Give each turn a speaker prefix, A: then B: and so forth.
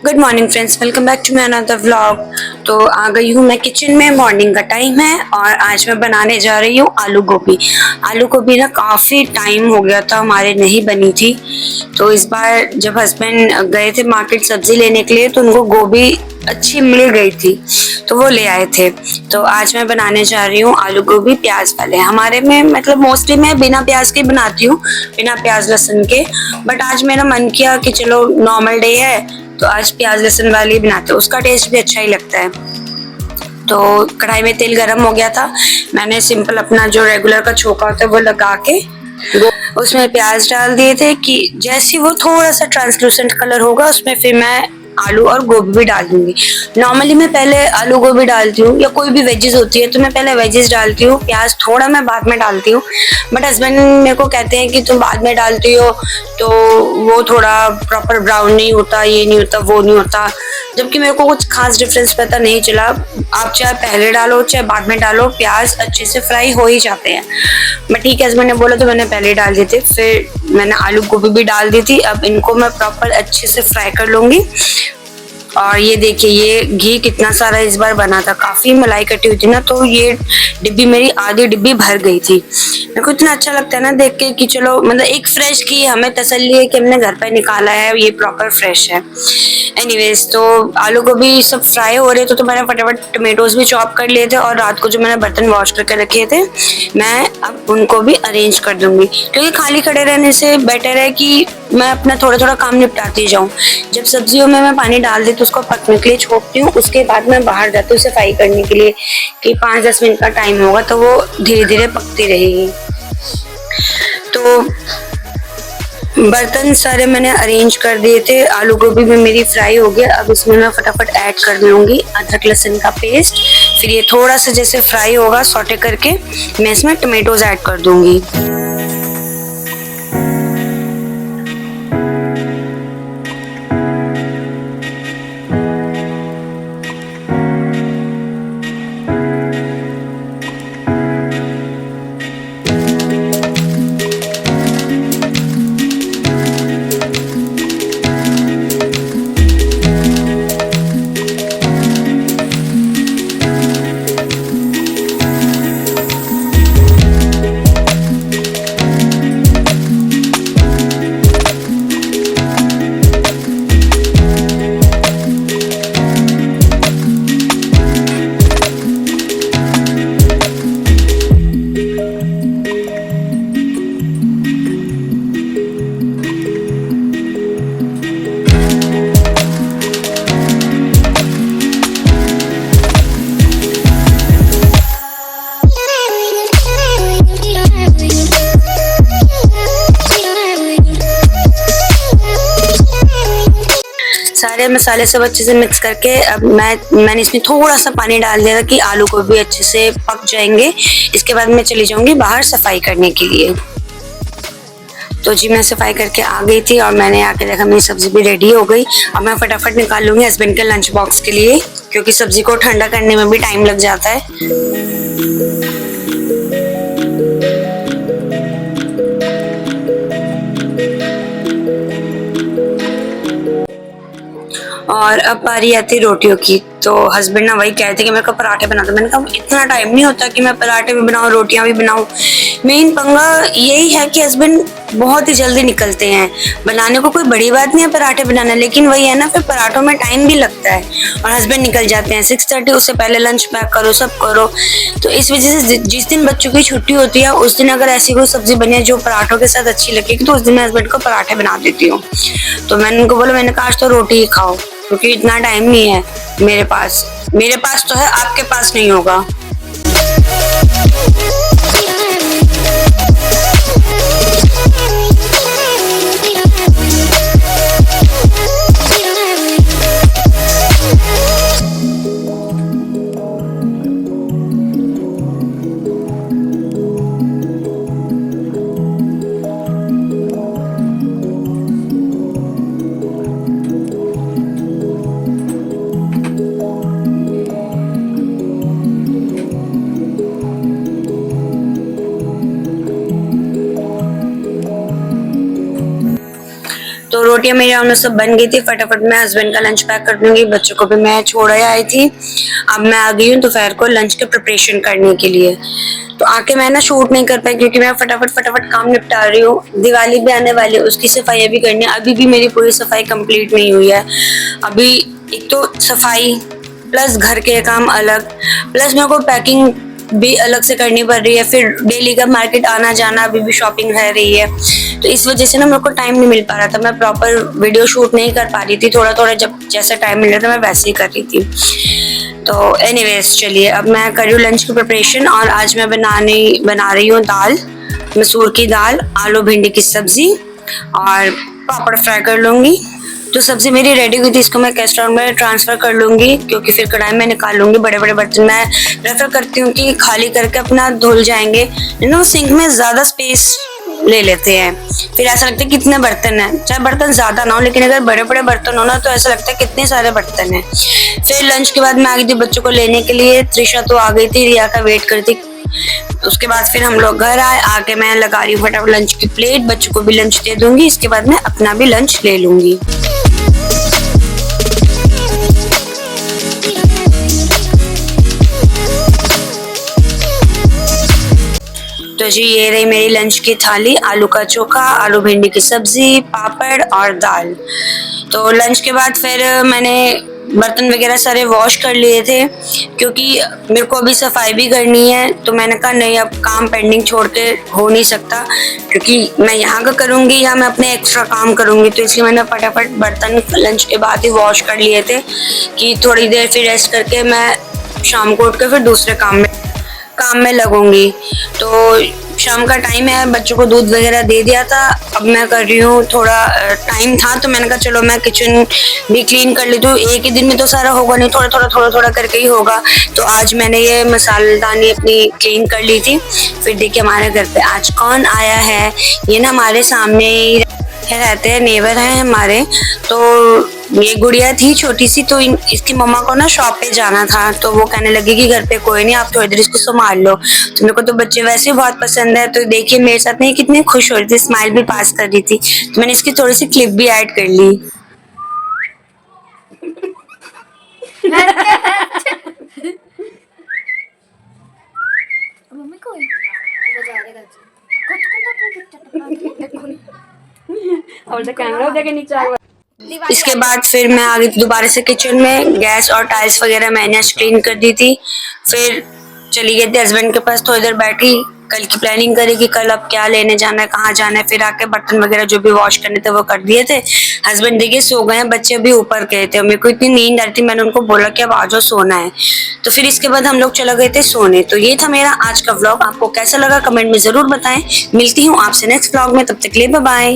A: Good morning friends, welcome back to my another vlog. तो आ गई हूँ मैं किचन में। मॉर्निंग का टाइम है और आज मैं बनाने जा रही हूँ आलू गोभी। आलू गोभी ना काफ़ी टाइम हो गया था हमारे नहीं बनी थी, तो इस बार जब हस्बैंड गए थे मार्केट सब्जी लेने के लिए तो उनको गोभी अच्छी मिल गई थी तो वो ले आए थे। तो आज मैं बनाने जा रही हूँ आलू गोभी प्याज वाले। हमारे में मतलब मोस्टली मैं बिना प्याज के बनाती हूँ, बिना प्याज लहसुन के, बट आज मेरा मन किया कि चलो नॉर्मल डे है तो आज प्याज लहसुन वाली बनाते हैं, उसका टेस्ट भी अच्छा ही लगता है। तो कढ़ाई में तेल गरम हो गया था, मैंने सिंपल अपना जो रेगुलर का छोका होता है वो लगा के उसमें प्याज डाल दिए थे कि जैसे वो थोड़ा सा ट्रांसलूसेंट कलर होगा उसमें फिर मैं आलू और गोभी भी डाल दूंगी। नॉर्मली मैं पहले आलू गोभी डालती हूँ या कोई भी वेजेस होती है तो मैं पहले वेजेस डालती हूँ, प्याज थोड़ा मैं बाद में डालती हूँ। बट हस्बैंड मेरे को कहते हैं कि तुम बाद में डालती हो तो वो थोड़ा प्रॉपर ब्राउन नहीं होता, ये नहीं होता, वो नहीं होता, जबकि मेरे को कुछ खास डिफरेंस पता नहीं चला। आप चाहे पहले डालो चाहे बाद में डालो, प्याज अच्छे से फ्राई हो ही जाते हैं। बट ठीक है, हस्बैंड ने बोला तो मैंने पहले डाल दिए थे, फिर मैंने आलू गोभी भी डाल दी थी। अब इनको मैं प्रॉपर अच्छे से फ्राई कर लूंगी। और ये देखिए ये घी कितना सारा इस बार बना था, काफी मलाई कटी हुई थी ना, तो ये डिब्बी मेरी आधी डिब्बी भर गई थी। मेरे को इतना अच्छा लगता है ना देख के कि चलो मतलब एक फ्रेश घी, हमें तसल्ली है कि हमने घर पर निकाला है, ये प्रॉपर फ्रेश है। एनीवेज, तो आलू गोभी सब फ्राई हो रहे थे तो मैंने फटाफट टमेटोज भी चॉप कर लिए थे और रात को जो मैंने बर्तन वॉश करके रखे थे मैं अब उनको भी अरेंज कर दूंगी, क्योंकि खाली खड़े रहने से बेटर है कि मैं अपना थोड़ा थोड़ा काम निपटाती जाऊँ। जब सब्जियों में मैं पानी डाल देती हूँ उसको पकने के लिए छोड़ती हूँ, उसके बाद मैं बाहर जाती हूँ सफाई करने के लिए कि 5-10 मिनट का टाइम होगा तो वो धीरे धीरे पकती रहेगी। तो बर्तन सारे मैंने अरेंज कर दिए थे, आलू गोभी भी मेरी फ्राई हो गया। अब इसमें मैं फटाफट ऐड कर दूंगी अदरक लहसुन का पेस्ट। फिर ये थोड़ा सा जैसे फ्राई होगा सौटे करके मैं इसमें टमेटोज ऐड कर दूंगी। सारे मसाले सब अच्छे से मिक्स करके अब मैंने इसमें थोड़ा सा पानी डाल दिया था कि आलू को भी अच्छे से पक जाएंगे। इसके बाद मैं चली जाऊंगी बाहर सफाई करने के लिए। तो जी मैं सफाई करके आ गई थी और मैंने आके देखा मेरी सब्जी भी रेडी हो गई। अब मैं फटाफट निकाल लूंगी हस्बैंड के लंच बॉक्स के लिए, क्योंकि सब्जी को ठंडा करने में भी टाइम लग जाता है। और अब बारी आती रोटियों की, तो हस्बैंड ना वही कहते कि मेरे को पराठे बना दो। मैंने कहा इतना टाइम नहीं होता कि मैं पराठे भी बनाऊं रोटियां भी बनाऊं। मेन पंगा यही है कि हस्बैंड बहुत ही जल्दी निकलते हैं। बनाने को कोई बड़ी बात नहीं है पराठे बनाना, लेकिन वही है ना फिर पराठों में टाइम भी लगता है और हस्बैंड निकल जाते हैं 6:30, उससे पहले लंच पैक करो सब करो। तो इस वजह से जिस दिन बच्चों की छुट्टी होती है उस दिन अगर ऐसी कोई सब्जी बनी है जो पराठों के साथ अच्छी लगेगी तो उस दिन मैं हस्बैंड को पराठे बना देती हूँ। तो मैंने उनको बोला, मैंने कहा आज तो रोटी ही खाओ, क्योंकि इतना टाइम नहीं है मेरे पास तो है, आपके पास नहीं होगा। तो रोटियां मेरी ऑलमोस्ट सब बन गई थी। फटाफट मैं हस्बैंड का लंच पैक कर दूंगी, बच्चों को भी मैं छोड़ आई थी। अब मैं आ गई हूँ दोपहर को लंच के प्रिपरेशन करने के लिए। तो आके मैं ना शूट नहीं कर पाई क्योंकि मैं फटाफट फटाफट काम निपटा रही हूँ। दिवाली भी आने वाली है, उसकी सफाई भी करनी है। अभी भी मेरी पूरी सफाई कंप्लीट नहीं हुई है। अभी एक तो सफाई प्लस घर के काम अलग, प्लस मेरे को पैकिंग भी अलग से करनी पड़ रही है। फिर डेली का मार्केट आना जाना, अभी भी शॉपिंग रह रही है। तो इस वजह से ना मेरे को टाइम नहीं मिल पा रहा था, मैं प्रॉपर वीडियो शूट नहीं कर पा रही थी। थोड़ा थोड़ा जब जैसा टाइम मिल रहा था मैं वैसे ही कर रही थी। तो एनीवेज चलिए, अब मैं कर रही हूँ लंच की प्रिपरेशन। और आज मैं बना रही हूँ दाल, मसूर की दाल, आलू भिंडी की सब्जी और पापड़ फ्राई कर लूंगी। तो सब्जी मेरी रेडी हुई थी, इसको मैं कैस्ट्रॉल में ट्रांसफर कर लूंगी क्योंकि फिर कढ़ाई में निकाल लूंगी। बड़े बड़े बर्तन मैं प्रेफर करती हूँ कि खाली करके अपना धुल जाएंगे, वो सिंक में ज्यादा स्पेस ले लेते हैं। फिर ऐसा लगता है कितने बर्तन हैं, चाहे बर्तन ज्यादा ना हो लेकिन अगर बड़े बड़े बर्तन हो ना तो ऐसा लगता है कितने सारे बर्तन हैं। फिर लंच के बाद मैं आ गई थी बच्चों को लेने के लिए। त्रिशा तो आ गई थी, रिया का वेट करती। उसके बाद फिर हम लोग घर आए, आके मैं लगा रही हूँ फटाफट लंच की प्लेट, बच्चों को भी लंच दे दूंगी। इसके बाद मैं अपना भी लंच ले लूंगी। तो जी ये रही मेरी लंच की थाली, आलू का चोखा, आलू भिंडी की सब्जी, पापड़ और दाल। तो लंच के बाद फिर मैंने बर्तन वगैरह सारे वॉश कर लिए थे क्योंकि मेरे को अभी सफाई भी करनी है। तो मैंने कहा नहीं, अब काम पेंडिंग छोड़ के हो नहीं सकता क्योंकि मैं यहाँ का करूँगी या मैं अपने एक्स्ट्रा काम करूँगी। तो इसलिए मैंने फटाफट बर्तन लंच के बाद ही वॉश कर लिए थे कि थोड़ी देर फिर रेस्ट करके मैं शाम को उठ के फिर दूसरे काम में लगूंगी। तो शाम का टाइम है, बच्चों को दूध वगैरह दे दिया था। अब मैं कर रही हूँ, थोड़ा टाइम था तो मैंने कहा चलो मैं किचन भी क्लीन कर लेती हूँ। एक ही दिन में तो सारा होगा नहीं, थोड़ा थोड़ा करके ही होगा। तो आज मैंने ये मसालेदानी अपनी क्लीन कर ली थी। फिर देखिए हमारे घर पे आज कौन आया है। ये ना हमारे सामने ही रहते हैं, नेबर हैं हमारे। तो ये गुड़िया थी छोटी सी, तो इसकी मम्मा को ना शॉप पे जाना था। तो वो कहने लगी कि घर पे कोई नहीं, आप थोड़ी देर इसको संभाल लो। तो मेरे को तो बच्चे वैसे ही बहुत पसंद है। तो देखिए मेरे साथ नहीं कितनी खुश हो रही थी, स्माइल भी पास कर रही थी। तो मैंने इसकी थोड़ी सी क्लिप भी ऐड कर ली। और कैमरा देखे नीचे। इसके बाद फिर मैं आ गई थी दोबारा से किचन में। गैस और टाइल्स वगैरह मैंने क्लीन कर दी थी। फिर चली गई थी हस्बैंड के पास, थोड़ी देर बैठी, कल की प्लानिंग करी कि कल अब क्या लेने जाना है, कहाँ जाना है। फिर आके बर्तन वगैरह जो भी वॉश करने थे वो कर दिए थे। हस्बैंड देखिए सो गए हैं, बच्चे भी ऊपर गए थे। मेरे को इतनी नींद आ रही थी, मैंने उनको बोला कि अब आ जाओ सोना है। तो फिर इसके बाद हम लोग चले गए थे सोने। तो ये था मेरा आज का व्लॉग। आपको कैसा लगा कमेंट में जरूर बताएं। मिलती हूँ आपसे नेक्स्ट व्लॉग में, तब तक के लिए बाय बाय।